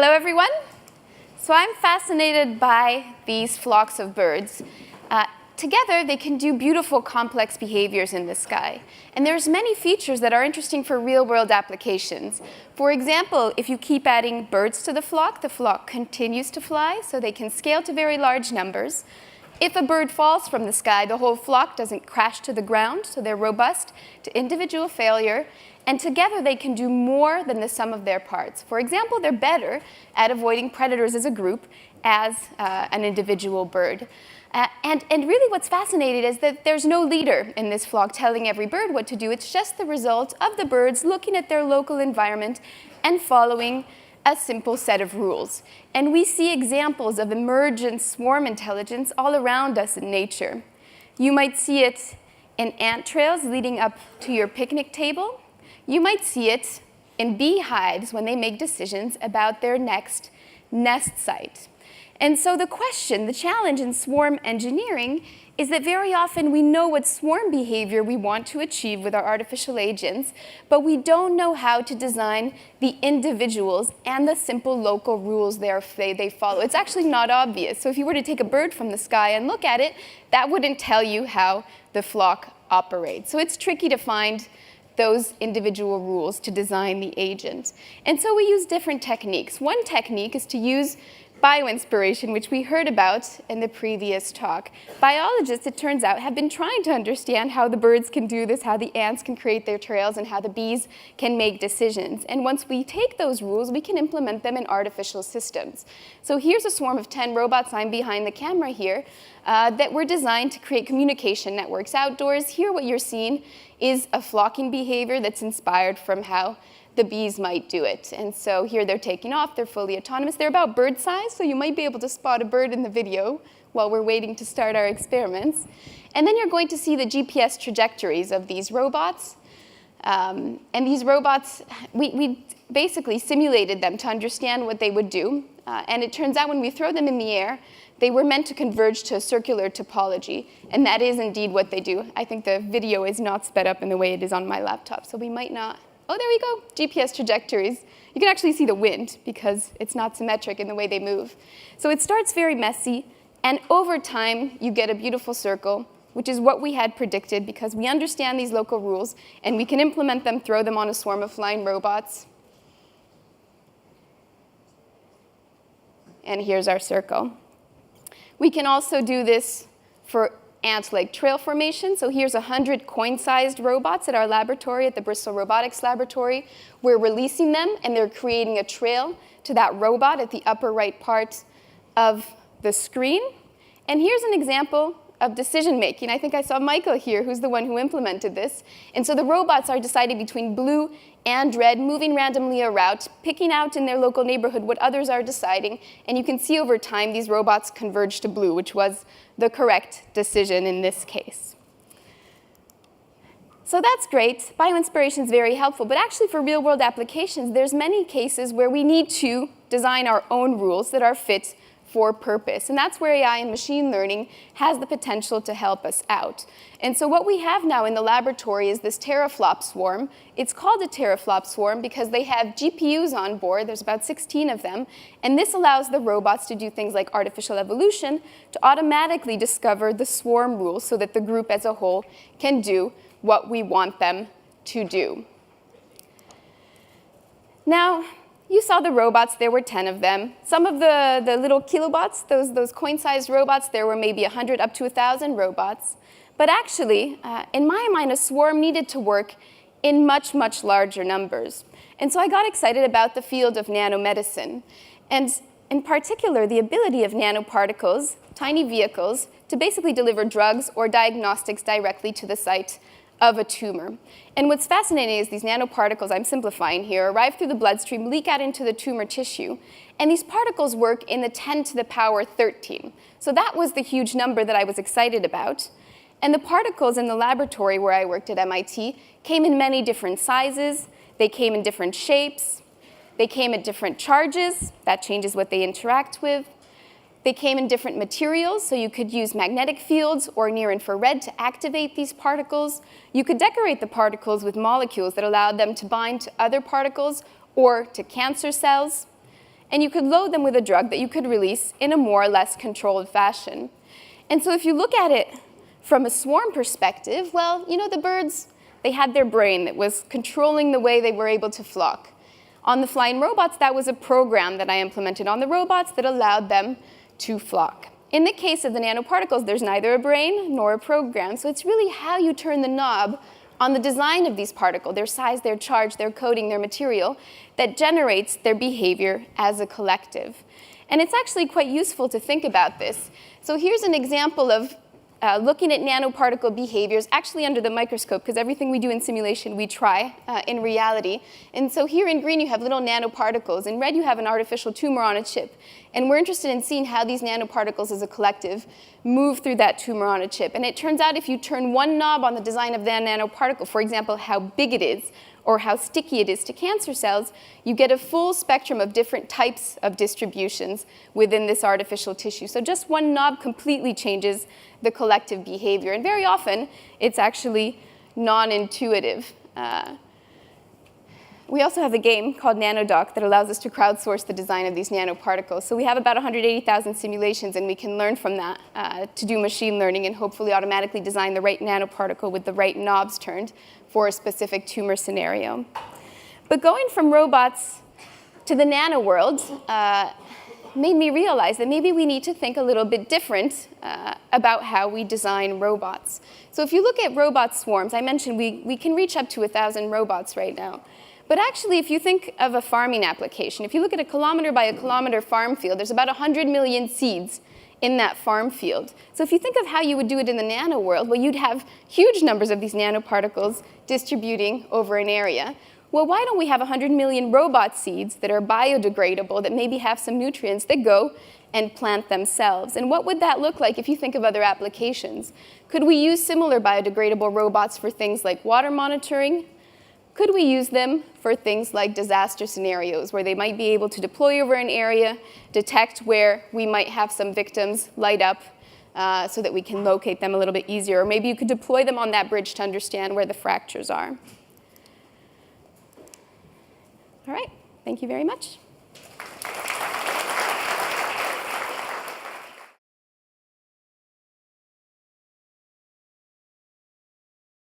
Hello, everyone. So I'm fascinated by these flocks of birds. Together, they can do beautiful, complex behaviors in the sky. And there's many features that are interesting for real-world applications. For example, if you keep adding birds to the flock continues to fly, so they can scale to very large numbers. If a bird falls from the sky, the whole flock doesn't crash to the ground, so they're robust to individual failure. And together, they can do more than the sum of their parts. For example, they're better at avoiding predators as a group as an individual bird. And really what's fascinating is that there's no leader in this flock telling every bird what to do. It's just the result of the birds looking at their local environment and following a simple set of rules. And we see examples of emergent swarm intelligence all around us in nature. You might see it in ant trails leading up to your picnic table. You might see it in beehives when they make decisions about their next nest site. And so the question, the challenge in swarm engineering is that very often we know what swarm behavior we want to achieve with our artificial agents, but we don't know how to design the individuals and the simple local rules they follow. It's actually not obvious. So if you were to take a bird from the sky and look at it, that wouldn't tell you how the flock operates. So it's tricky to find those individual rules to design the agent. And so we use different techniques. One technique is to use bioinspiration, which we heard about in the previous talk. Biologists, it turns out, have been trying to understand how the birds can do this, how the ants can create their trails, and how the bees can make decisions. And once we take those rules, we can implement them in artificial systems. So here's a swarm of 10 robots, I'm behind the camera here, that were designed to create communication networks outdoors. Here what you're seeing is a flocking behavior that's inspired from how the bees might do it. And so here they're taking off, they're fully autonomous. They're about bird size, so you might be able to spot a bird in the video while we're waiting to start our experiments. And then you're going to see the GPS trajectories of these robots. And these robots, we basically simulated them to understand what they would do. And it turns out when we throw them in the air, they were meant to converge to a circular topology. And that is indeed what they do. I think the video is not sped up in the way it is on my laptop, so we might not. Oh, there we go, GPS trajectories. You can actually see the wind because it's not symmetric in the way they move. So it starts very messy, and over time, you get a beautiful circle, which is what we had predicted because we understand these local rules, and we can implement them, throw them on a swarm of flying robots. And here's our circle. We can also do this for ant-like trail formation. So here's 100 coin-sized robots at our laboratory, at the Bristol Robotics Laboratory. We're releasing them, and they're creating a trail to that robot at the upper right part of the screen. And here's an example of decision-making. I think I saw Michael here, who's the one who implemented this. And so the robots are deciding between blue and red, moving randomly a route, picking out in their local neighborhood what others are deciding. And you can see over time these robots converge to blue, which was the correct decision in this case. So that's great. Bioinspiration is very helpful. But actually, for real-world applications, there's many cases where we need to design our own rules that are fit for purpose. And that's where AI and machine learning has the potential to help us out. And so what we have now in the laboratory is this Teraflop Swarm. It's called a Teraflop Swarm because they have GPUs on board. There's about 16 of them. And this allows the robots to do things like artificial evolution to automatically discover the swarm rules so that the group as a whole can do what we want them to do. Now, you saw the robots, there were 10 of them. Some of the little kilobots, those coin-sized robots, there were maybe 100 up to 1,000 robots. But actually, in my mind, a swarm needed to work in much, much larger numbers. And so I got excited about the field of nanomedicine, and in particular, the ability of nanoparticles, tiny vehicles, to basically deliver drugs or diagnostics directly to the site of a tumor. And what's fascinating is these nanoparticles, I'm simplifying here, arrive through the bloodstream, leak out into the tumor tissue, and these particles work in the 10 to the power 13. So that was the huge number that I was excited about. And the particles in the laboratory where I worked at MIT came in many different sizes, they came in different shapes, they came at different charges, that changes what they interact with. They came in different materials, so you could use magnetic fields or near-infrared to activate these particles. You could decorate the particles with molecules that allowed them to bind to other particles or to cancer cells. and you could load them with a drug that you could release in a more or less controlled fashion. And so if you look at it from a swarm perspective, well, you know, the birds, they had their brain that was controlling the way they were able to flock. On the flying robots, that was a program that I implemented on the robots that allowed them to flock. In the case of the nanoparticles, there's neither a brain nor a program, so it's really how you turn the knob on the design of these particles, their size, their charge, their coating, their material, that generates their behavior as a collective. And it's actually quite useful to think about this. So here's an example of looking at nanoparticle behaviors actually under the microscope, because everything we do in simulation we try in reality. And so here in green you have little nanoparticles. In red you have an artificial tumor on a chip. And we're interested in seeing how these nanoparticles as a collective move through that tumor on a chip. And it turns out if you turn one knob on the design of that nanoparticle, for example, how big it is, or how sticky it is to cancer cells, you get a full spectrum of different types of distributions within this artificial tissue. So just one knob completely changes the collective behavior. And very often, it's actually non-intuitive. We also have a game called NanoDoc that allows us to crowdsource the design of these nanoparticles. So we have about 180,000 simulations, and we can learn from that to do machine learning and hopefully automatically design the right nanoparticle with the right knobs turned for a specific tumor scenario. But going from robots to the nano world made me realize that maybe we need to think a little bit different about how we design robots. So if you look at robot swarms, I mentioned we can reach up to 1,000 robots right now. But actually, if you think of a farming application, if you look at a kilometer by a kilometer farm field, there's about 100 million seeds in that farm field. So if you think of how you would do it in the nano world, well, you'd have huge numbers of these nanoparticles distributing over an area. Well, why don't we have 100 million robot seeds that are biodegradable, that maybe have some nutrients that go and plant themselves? And what would that look like if you think of other applications? Could we use similar biodegradable robots for things like water monitoring? Could we use them for things like disaster scenarios, where they might be able to deploy over an area, detect where we might have some victims, light up, so that we can locate them a little bit easier? Or maybe you could deploy them on that bridge to understand where the fractures are. All right, thank you very much.